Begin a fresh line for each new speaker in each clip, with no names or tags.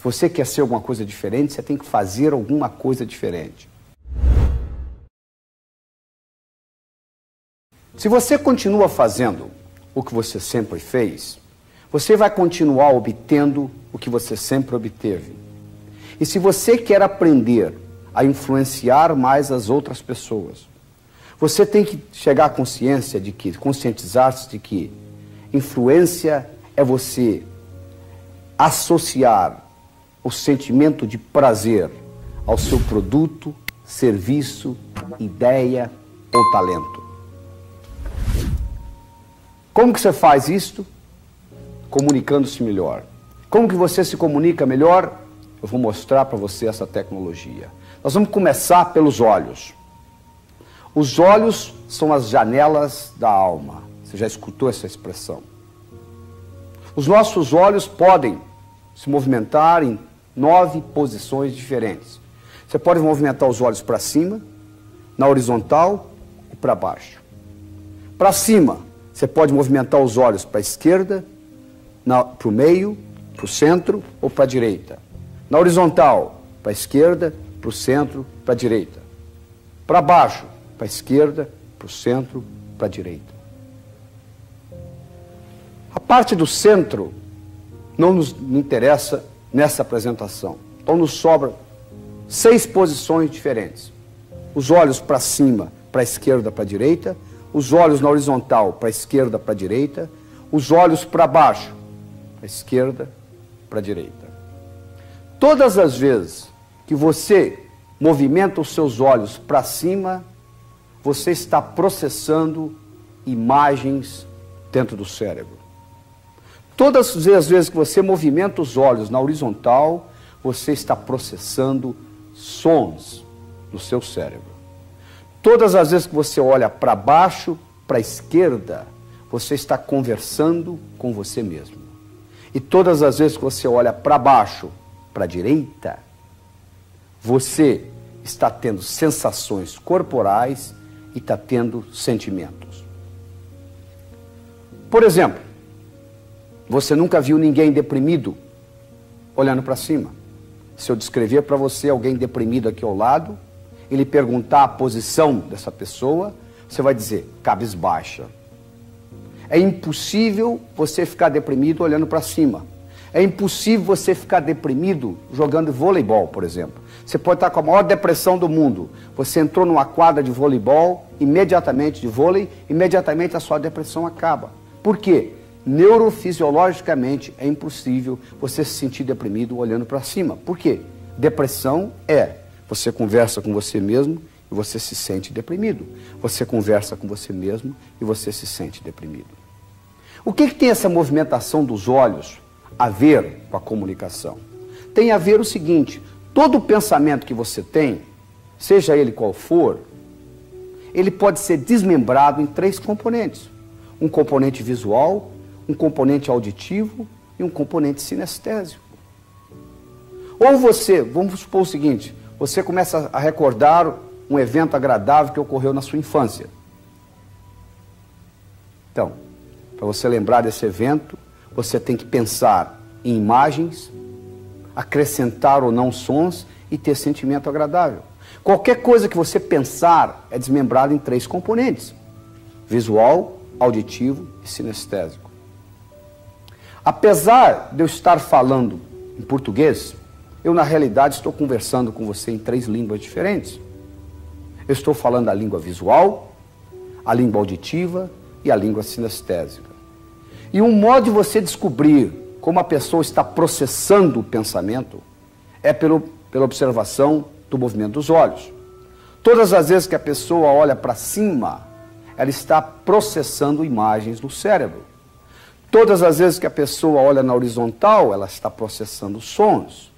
Se você quer ser alguma coisa diferente, você tem que fazer alguma coisa diferente. Se você continua fazendo o que você sempre fez, você vai continuar obtendo o que você sempre obteve. E se você quer aprender a influenciar mais as outras pessoas, você tem que chegar à consciência de que, conscientizar-se de que influência é você associar o sentimento de prazer ao seu produto, serviço, ideia ou talento. Como que você faz isto? Comunicando-se melhor. Como que você se comunica melhor? Eu vou mostrar para você essa tecnologia. Nós vamos começar pelos olhos. Os olhos são as janelas da alma. Você já escutou essa expressão? Os nossos olhos podem se movimentar em 9 posições diferentes. Você pode movimentar os olhos para cima, na horizontal e para baixo. Para cima, você pode movimentar os olhos para a esquerda, para o meio, para o centro ou para a direita. Na horizontal, para a esquerda, para o centro, para a direita. Para baixo, para a esquerda, para o centro, para a direita. A parte do centro não nos interessa nessa apresentação. Então nos sobram 6 posições diferentes. Os olhos para cima, para a esquerda, para a direita. Os olhos na horizontal, para a esquerda, para a direita. Os olhos para baixo, para a esquerda, para a direita. Todas as vezes que você movimenta os seus olhos para cima, você está processando imagens dentro do cérebro. Todas as vezes que você movimenta os olhos na horizontal, você está processando sons no seu cérebro. Todas as vezes que você olha para baixo, para a esquerda, você está conversando com você mesmo. E todas as vezes que você olha para baixo, para a direita, você está tendo sensações corporais e está tendo sentimentos. Por exemplo, você nunca viu ninguém deprimido olhando para cima. Se eu descrever para você alguém deprimido aqui ao lado, e lhe perguntar a posição dessa pessoa, você vai dizer, cabisbaixa. É impossível você ficar deprimido olhando para cima. É impossível você ficar deprimido jogando voleibol, por exemplo. Você pode estar com a maior depressão do mundo. Você entrou numa quadra de voleibol, imediatamente de vôlei, imediatamente a sua depressão acaba. Por quê? Neurofisiologicamente é impossível você se sentir deprimido olhando para cima. Por quê? Depressão é você conversa com você mesmo e você se sente deprimido. Você conversa com você mesmo e você se sente deprimido. O que tem essa movimentação dos olhos a ver com a comunicação? Tem a ver o seguinte, todo pensamento que você tem, seja ele qual for, ele pode ser desmembrado em 3 componentes. Um componente visual, um componente auditivo e um componente sinestésico. Ou você, vamos supor o seguinte, você começa a recordar um evento agradável que ocorreu na sua infância. Então, para você lembrar desse evento, você tem que pensar em imagens, acrescentar ou não sons e ter sentimento agradável. Qualquer coisa que você pensar é desmembrada em 3 componentes: visual, auditivo e sinestésico. Apesar de eu estar falando em português, eu na realidade estou conversando com você em 3 línguas diferentes. Eu estou falando a língua visual, a língua auditiva e a língua sinestésica. E um modo de você descobrir como a pessoa está processando o pensamento é pela observação do movimento dos olhos. Todas as vezes que a pessoa olha para cima, ela está processando imagens no cérebro. Todas as vezes que a pessoa olha na horizontal, ela está processando sons.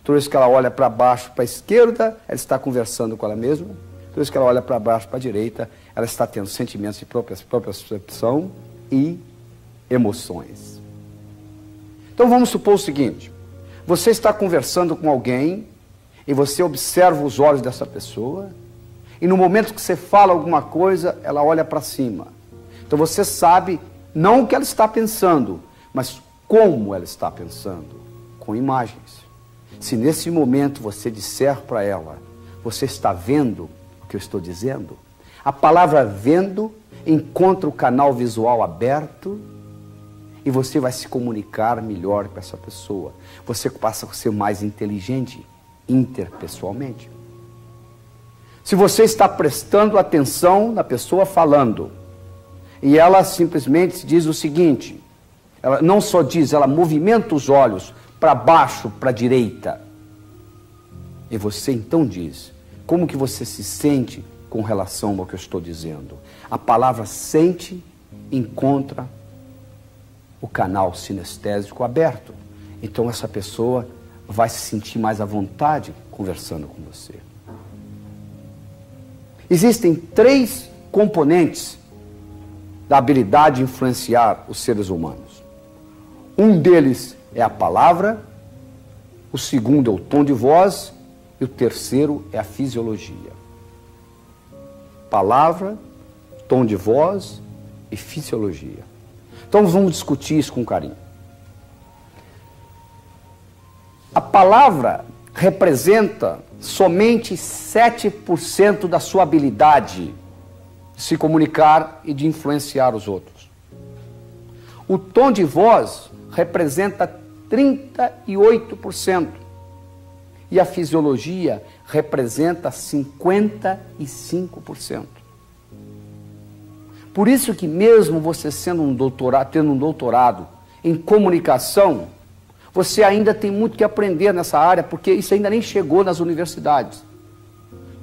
Toda vez que ela olha para baixo, para a esquerda, ela está conversando com ela mesma. Toda vez que ela olha para baixo, para a direita, ela está tendo sentimentos de própria percepção e emoções. Então vamos supor o seguinte, você está conversando com alguém e você observa os olhos dessa pessoa e no momento que você fala alguma coisa, ela olha para cima. Então você sabe não o que ela está pensando, mas como ela está pensando, com imagens. Se nesse momento você disser para ela, você está vendo o que eu estou dizendo? A palavra vendo encontra o canal visual aberto e você vai se comunicar melhor com essa pessoa. Você passa a ser mais inteligente interpessoalmente. Se você está prestando atenção na pessoa falando e ela simplesmente diz o seguinte, ela não só diz, ela movimenta os olhos para baixo, para a direita. E você então diz, como que você se sente com relação ao que eu estou dizendo? A palavra sente encontra o canal sinestésico aberto. Então essa pessoa vai se sentir mais à vontade conversando com você. Existem 3 componentes da habilidade de influenciar os seres humanos. Um deles é a palavra, o segundo é o tom de voz e o terceiro é a fisiologia. Palavra, tom de voz e fisiologia. Então vamos discutir isso com carinho. A palavra representa somente 7% da sua habilidade de se comunicar e de influenciar os outros. O tom de voz representa 38% e a fisiologia representa 55%. Por isso que mesmo você tendo um doutorado em comunicação, você ainda tem muito que aprender nessa área, porque isso ainda nem chegou nas universidades.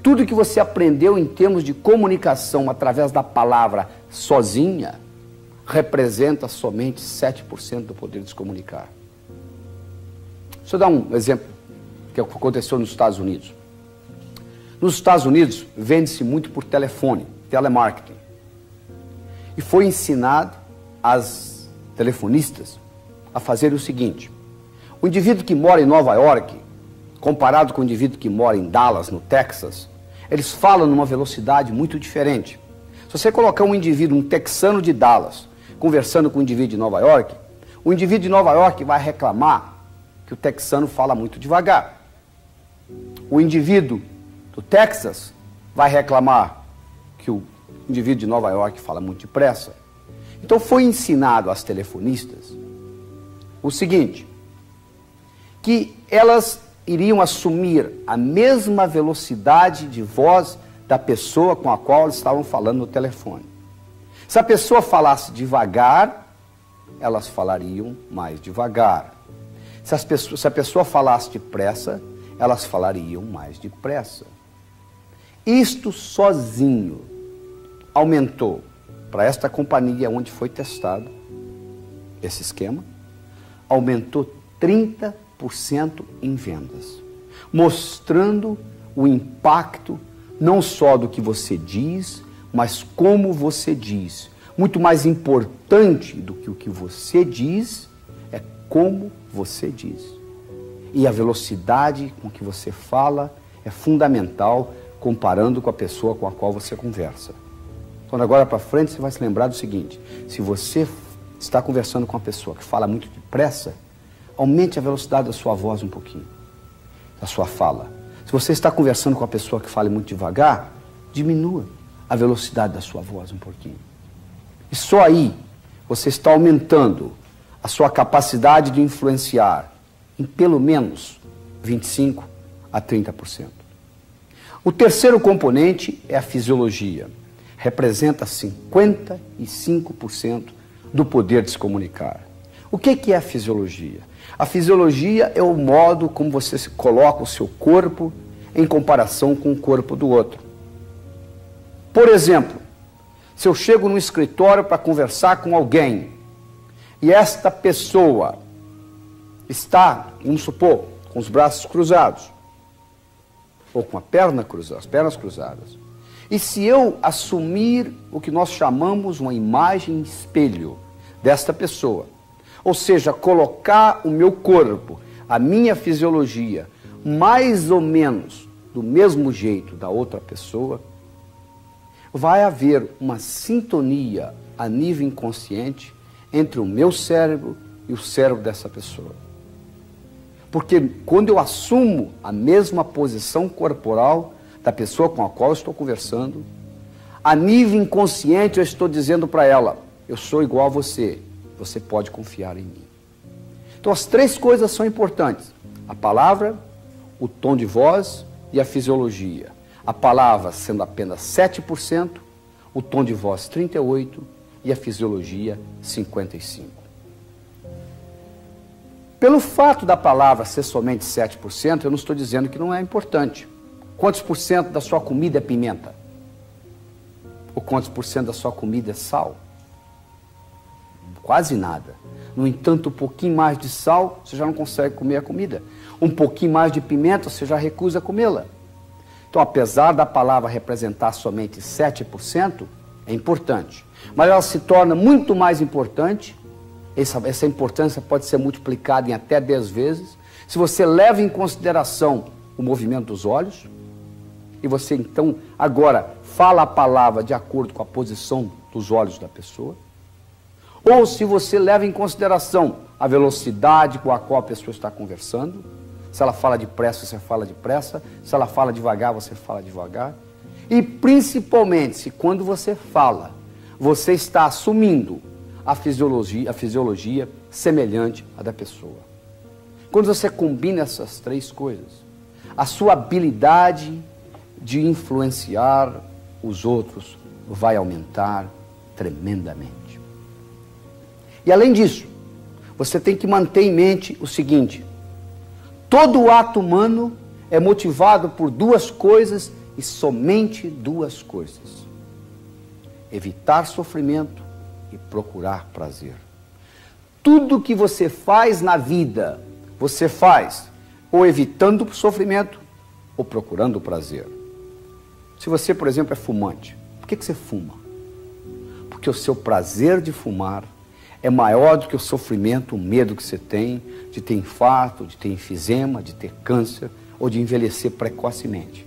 Tudo que você aprendeu em termos de comunicação através da palavra sozinha, representa somente 7% do poder de se comunicar. Deixa eu dar um exemplo que aconteceu nos Estados Unidos. Nos Estados Unidos, vende-se muito por telefone, telemarketing. E foi ensinado às telefonistas a fazer o seguinte: o indivíduo que mora em Nova York, comparado com o indivíduo que mora em Dallas, no Texas, eles falam numa velocidade muito diferente. Se você colocar um indivíduo, um texano de Dallas, conversando com um indivíduo de Nova York, o indivíduo de Nova York vai reclamar que o texano fala muito devagar. O indivíduo do Texas vai reclamar que o indivíduo de Nova York fala muito depressa. Então foi ensinado às telefonistas o seguinte, que elas iriam assumir a mesma velocidade de voz da pessoa com a qual elas estavam falando no telefone. Se a pessoa falasse devagar, elas falariam mais devagar. Se a pessoa falasse depressa, elas falariam mais depressa. Isto sozinho aumentou para esta companhia onde foi testado esse esquema, aumentou 30% em vendas, mostrando o impacto não só do que você diz, mas como você diz. Muito mais importante do que o que você diz é como você diz. E a velocidade com que você fala é fundamental comparando com a pessoa com a qual você conversa. Então, agora para frente, você vai se lembrar do seguinte: se você está conversando com uma pessoa que fala muito depressa, aumente a velocidade da sua voz um pouquinho, da sua fala. Se você está conversando com uma pessoa que fala muito devagar, diminua a velocidade da sua voz um pouquinho. E só aí você está aumentando a sua capacidade de influenciar em pelo menos 25% a 30%. O terceiro componente é a fisiologia. Representa 55% do poder de se comunicar. O que é a fisiologia? A fisiologia é o modo como você coloca o seu corpo em comparação com o corpo do outro. Por exemplo, se eu chego no escritório para conversar com alguém e esta pessoa está, vamos supor, com os braços cruzados ou com as pernas cruzadas, e se eu assumir o que nós chamamos uma imagem espelho desta pessoa, ou seja, colocar o meu corpo, a minha fisiologia, mais ou menos do mesmo jeito da outra pessoa, vai haver uma sintonia a nível inconsciente entre o meu cérebro e o cérebro dessa pessoa. Porque quando eu assumo a mesma posição corporal da pessoa com a qual eu estou conversando, a nível inconsciente eu estou dizendo para ela, eu sou igual a você, você pode confiar em mim. Então as três coisas são importantes, a palavra, o tom de voz e a fisiologia. A palavra sendo apenas 7%, o tom de voz 38% e a fisiologia 55%. Pelo fato da palavra ser somente 7%, eu não estou dizendo que não é importante. Quantos por cento da sua comida é pimenta? Ou quantos por cento da sua comida é sal? Quase nada. No entanto, um pouquinho mais de sal, você já não consegue comer a comida. Um pouquinho mais de pimenta, você já recusa comê-la. Então, apesar da palavra representar somente 7%, é importante. Mas ela se torna muito mais importante, essa importância pode ser multiplicada em até 10 vezes, se você leva em consideração o movimento dos olhos, e você então, agora, fala a palavra de acordo com a posição dos olhos da pessoa, ou se você leva em consideração a velocidade com a qual a pessoa está conversando, se ela fala depressa, você fala depressa, se ela fala devagar, você fala devagar, e principalmente se quando você fala, você está assumindo a fisiologia semelhante à da pessoa. Quando você combina essas três coisas, a sua habilidade de influenciar os outros vai aumentar tremendamente. E além disso, você tem que manter em mente o seguinte: todo ato humano é motivado por duas coisas e somente duas coisas: evitar sofrimento e procurar prazer. Tudo que você faz na vida, você faz ou evitando o sofrimento ou procurando o prazer. Se você, por exemplo, é fumante, por que você fuma? Porque o seu prazer de fumar é maior do que o sofrimento, o medo que você tem de ter infarto, de ter enfisema, de ter câncer ou de envelhecer precocemente.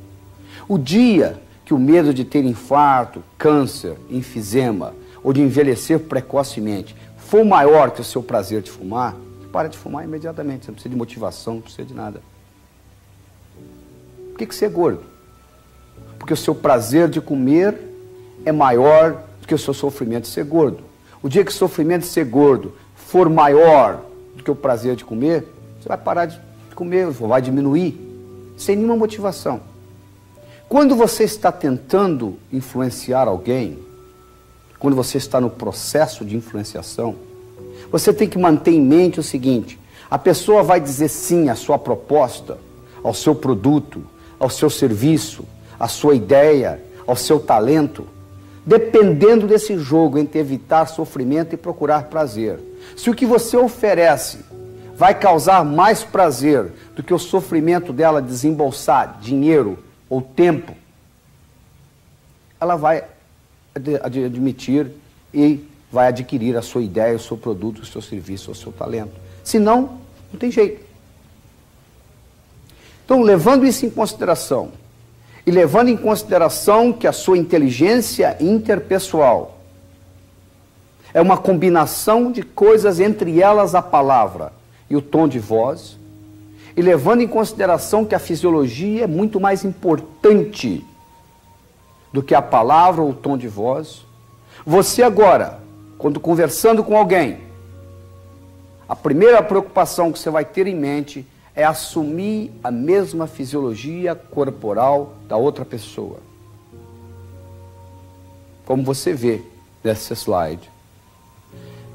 O dia que o medo de ter infarto, câncer, enfisema ou de envelhecer precocemente for maior que o seu prazer de fumar, para de fumar imediatamente, você não precisa de motivação, não precisa de nada. Por que você é gordo? Porque o seu prazer de comer é maior do que o seu sofrimento de ser gordo. O dia que o sofrimento de ser gordo for maior do que o prazer de comer, você vai parar de comer, vai diminuir, sem nenhuma motivação. Quando você está tentando influenciar alguém, quando você está no processo de influenciação, você tem que manter em mente o seguinte: a pessoa vai dizer sim à sua proposta, ao seu produto, ao seu serviço, à sua ideia, ao seu talento, dependendo desse jogo entre evitar sofrimento e procurar prazer. Se o que você oferece vai causar mais prazer do que o sofrimento dela desembolsar dinheiro ou tempo, ela vai admitir e vai adquirir a sua ideia, o seu produto, o seu serviço, o seu talento. Se não, não tem jeito. Então, levando isso em consideração, e levando em consideração que a sua inteligência interpessoal é uma combinação de coisas, entre elas a palavra e o tom de voz, e levando em consideração que a fisiologia é muito mais importante do que a palavra ou o tom de voz, você agora, quando conversando com alguém, a primeira preocupação que você vai ter em mente é assumir a mesma fisiologia corporal da outra pessoa. Como você vê nesse slide,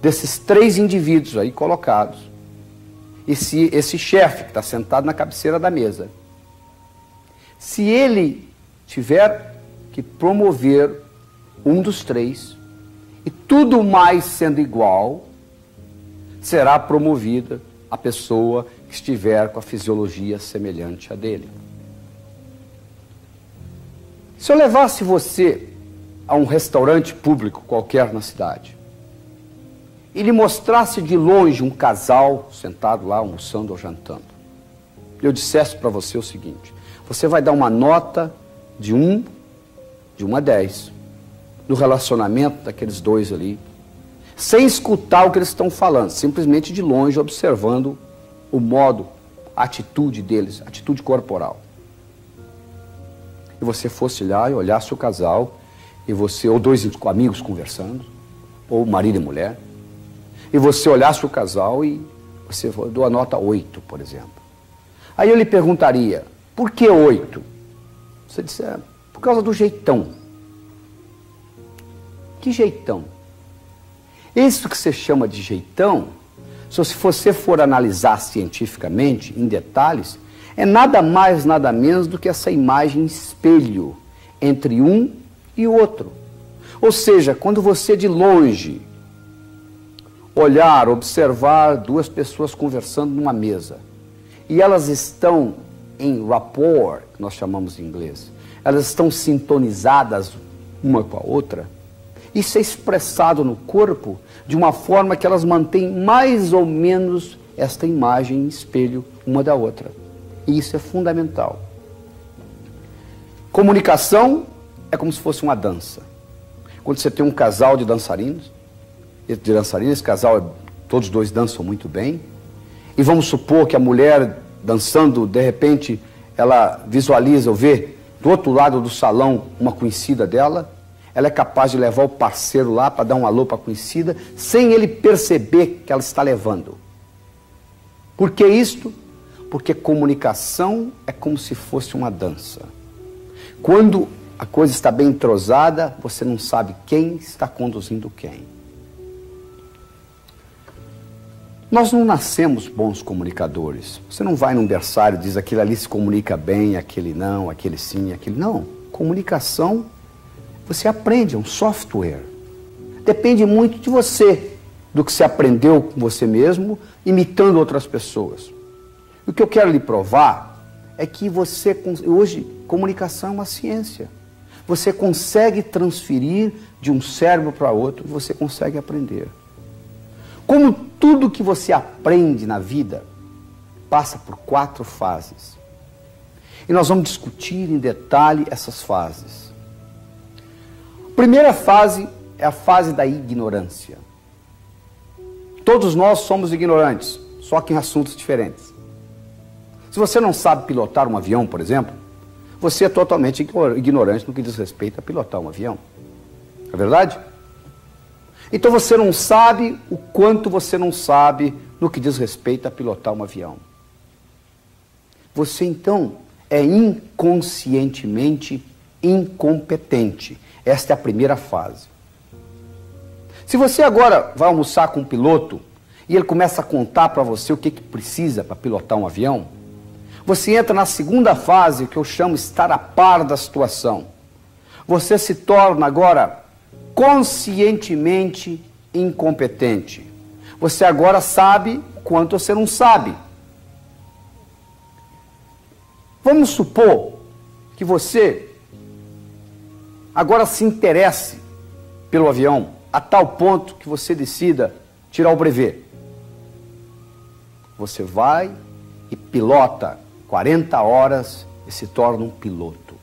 desses três indivíduos aí colocados, esse chefe que está sentado na cabeceira da mesa, se ele tiver que promover um dos três, e tudo mais sendo igual, será promovida a pessoa que estiver com a fisiologia semelhante à dele. Se eu levasse você a um restaurante público qualquer na cidade, e lhe mostrasse de longe um casal sentado lá almoçando ou jantando, e eu dissesse para você o seguinte: você vai dar uma nota de 1 a 10 no relacionamento daqueles dois ali, sem escutar o que eles estão falando, simplesmente de longe observando o modo, a atitude deles, a atitude corporal, e você fosse lá e olhasse o casal, e você, ou dois amigos conversando, ou marido e mulher, e você olhasse o casal e você deu a nota 8, por exemplo. Aí eu lhe perguntaria, por que 8? Você disse, por causa do jeitão. Que jeitão? Isso que você chama de jeitão, se você for analisar cientificamente, em detalhes, é nada mais, nada menos do que essa imagem espelho entre um e o outro. Ou seja, quando você de longe olhar, observar duas pessoas conversando numa mesa, e elas estão em rapport, que nós chamamos em inglês, elas estão sintonizadas uma com a outra, isso é expressado no corpo de uma forma que elas mantêm mais ou menos esta imagem espelho uma da outra. E isso é fundamental. Comunicação é como se fosse uma dança. Quando você tem um casal de dançarinos, esse casal, todos dois dançam muito bem, e vamos supor que a mulher dançando, de repente, ela visualiza ou vê do outro lado do salão uma conhecida dela, ela é capaz de levar o parceiro lá para dar um alô para a conhecida, sem ele perceber que ela está levando. Por que isto? Porque comunicação é como se fosse uma dança. Quando a coisa está bem entrosada, você não sabe quem está conduzindo quem. Nós não nascemos bons comunicadores. Você não vai num berçário e diz aquele ali se comunica bem, aquele não, aquele sim, aquele não. Comunicação, você aprende, é um software. Depende muito de você, do que você aprendeu com você mesmo, imitando outras pessoas. O que eu quero lhe provar é que você, hoje, comunicação é uma ciência. Você consegue transferir de um cérebro para outro, você consegue aprender. Como tudo que você aprende na vida passa por 4 fases. E nós vamos discutir em detalhe essas fases. A primeira fase é a fase da ignorância. Todos nós somos ignorantes, só que em assuntos diferentes. Se você não sabe pilotar um avião, por exemplo, você é totalmente ignorante no que diz respeito a pilotar um avião. Não é verdade? Então você não sabe o quanto você não sabe no que diz respeito a pilotar um avião. Você então é inconscientemente incompetente. Esta é a primeira fase. Se você agora vai almoçar com um piloto e ele começa a contar para você o que precisa para pilotar um avião, você entra na segunda fase, que eu chamo estar a par da situação. Você se torna agora conscientemente incompetente. Você agora sabe quanto você não sabe. Vamos supor que você agora se interesse pelo avião a tal ponto que você decida tirar o brevet. Você vai e pilota 40 horas e se torna um piloto.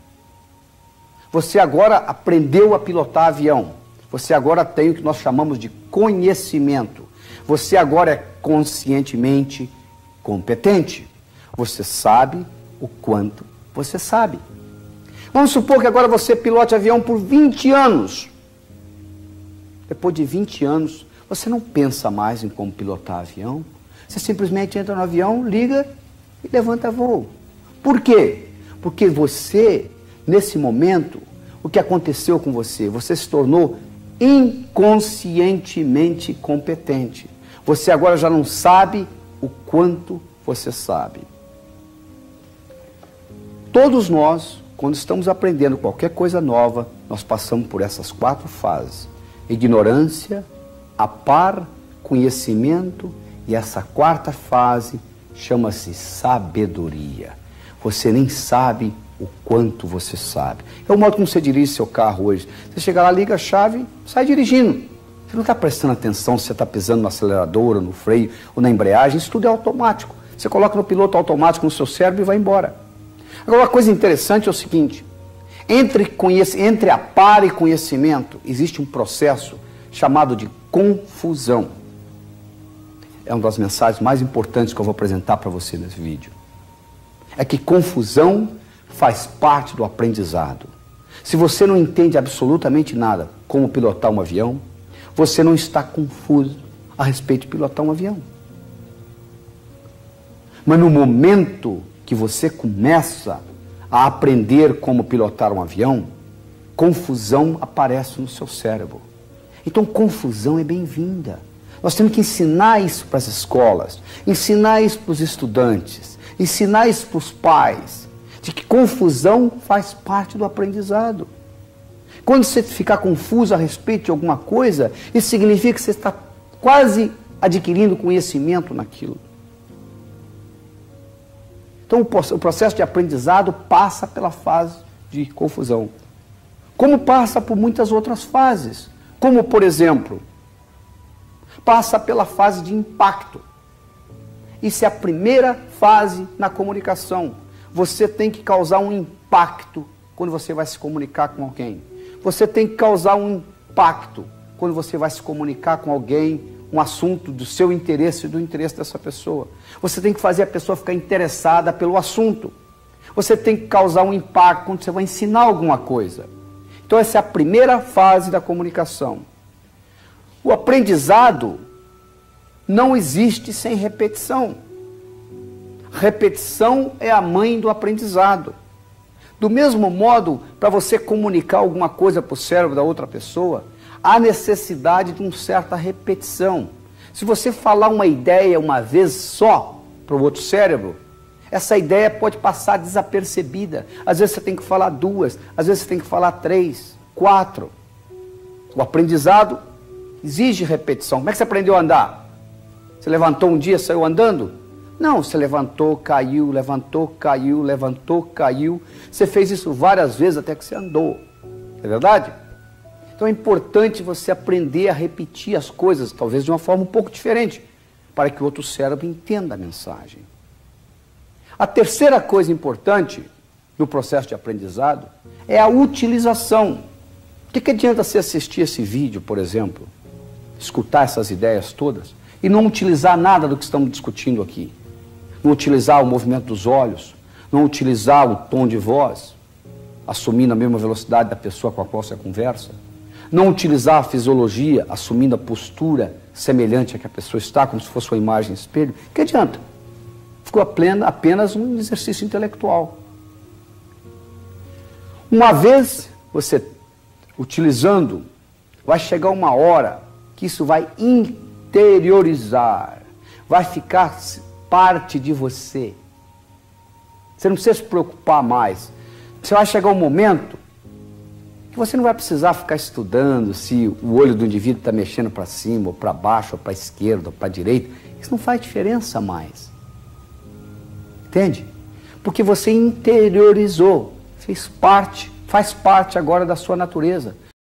Você agora aprendeu a pilotar avião. Você agora tem o que nós chamamos de conhecimento. Você agora é conscientemente competente. Você sabe o quanto você sabe. Vamos supor que agora você pilote avião por 20 anos. Depois de 20 anos, você não pensa mais em como pilotar avião. Você simplesmente entra no avião, liga e levanta voo. Por quê? Porque você, nesse momento, o que aconteceu com você? Você se tornou inconscientemente competente. Você agora já não sabe o quanto você sabe. Todos nós, quando estamos aprendendo qualquer coisa nova, nós passamos por essas 4 fases. Ignorância, a par, conhecimento e essa 4ª fase chama-se sabedoria. Você nem sabe o quanto você sabe. É o modo como você dirige seu carro hoje. Você chega lá, liga a chave, sai dirigindo. Você não está prestando atenção se você está pisando no acelerador, ou no freio, ou na embreagem. Isso tudo é automático. Você coloca no piloto automático no seu cérebro e vai embora. Agora, uma coisa interessante é o seguinte. Entre a par e conhecimento, existe um processo chamado de confusão. É uma das mensagens mais importantes que eu vou apresentar para você nesse vídeo. é que confusão faz parte do aprendizado. Se você não entende absolutamente nada como pilotar um avião, você não está confuso a respeito de pilotar um avião. Mas no momento que você começa a aprender como pilotar um avião, confusão aparece no seu cérebro. Então, confusão é bem-vinda. Nós temos que ensinar isso para as escolas, ensinar isso para os estudantes, ensinar isso para os pais, de que confusão faz parte do aprendizado. Quando você ficar confuso a respeito de alguma coisa, isso significa que você está quase adquirindo conhecimento naquilo. Então, o processo de aprendizado passa pela fase de confusão. Como passa por muitas outras fases. Como, por exemplo, passa pela fase de impacto. Isso é a primeira fase na comunicação. Você tem que causar um impacto quando você vai se comunicar com alguém. Você tem que causar um impacto quando você vai se comunicar com alguém, um assunto do seu interesse e do interesse dessa pessoa. Você tem que fazer a pessoa ficar interessada pelo assunto. Você tem que causar um impacto quando você vai ensinar alguma coisa. Então essa é a primeira fase da comunicação. O aprendizado não existe sem repetição. Repetição é a mãe do aprendizado. Do mesmo modo, para você comunicar alguma coisa para o cérebro da outra pessoa, há necessidade de uma certa repetição. Se você falar uma ideia uma vez só para o outro cérebro, essa ideia pode passar desapercebida. Às vezes você tem que falar 2, às vezes você tem que falar 3, 4. O aprendizado exige repetição. Como é que você aprendeu a andar? Você levantou um dia e saiu andando? Não, você levantou, caiu, levantou, caiu, levantou, caiu. Você fez isso várias vezes até que você andou. É verdade? Então é importante você aprender a repetir as coisas, talvez de uma forma um pouco diferente, para que o outro cérebro entenda a mensagem. A terceira coisa importante no processo de aprendizado é a utilização. O que adianta você assistir esse vídeo, por exemplo, escutar essas ideias todas, e não utilizar nada do que estamos discutindo aqui? Não utilizar o movimento dos olhos, não utilizar o tom de voz, assumindo a mesma velocidade da pessoa com a qual você conversa, não utilizar a fisiologia, assumindo a postura semelhante a que a pessoa está, como se fosse uma imagem espelho. Que adianta? Ficou apenas um exercício intelectual. Uma vez você utilizando, vai chegar uma hora que isso vai interiorizar, vai ficar parte de você. Você não precisa se preocupar mais. Você vai chegar um momento que você não vai precisar ficar estudando se o olho do indivíduo está mexendo para cima, ou para baixo, ou para a esquerda, ou para a direita. Isso não faz diferença mais. Entende? Porque você interiorizou, faz parte agora da sua natureza.